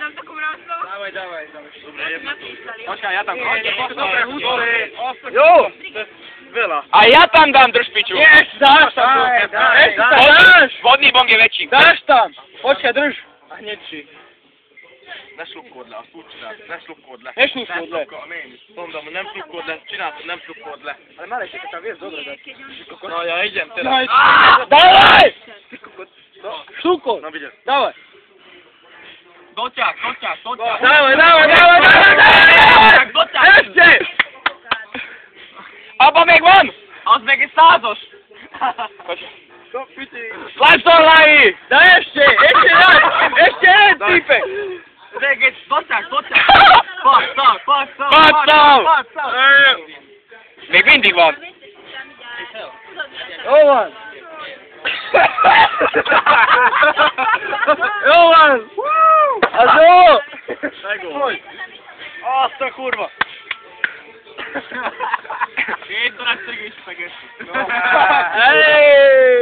Dam taką rosną. Dawaj. Počkaj, ja tam Jo! Veľa. A ja tam dám držpiču. Dáš tam. Dáš. Vodný bong je väčší. Dáš tam. Počkaj, drž. A hneď si. Ne slukkod le, azt úgy csináld, ne slukkod le. Ne slukkod le. Mondom, nem slukkod le, csináltad, nem slukkod le. Ale malé, keď tam vieš, dobre dať. No ja idem teraz. Dávaj! Šuko. No vidíš. Dávaj. Doťah. Dávaj. Doťah. Ešte! Abba még van! Az meg egy 100-os. Lászlói! De ešte jeden típek! Még egy, doťah. Passzol! Még mindig van. Jó van! Jó van! Az jó! Megol. Azt a kurva! Két darab szegés feges. Hey!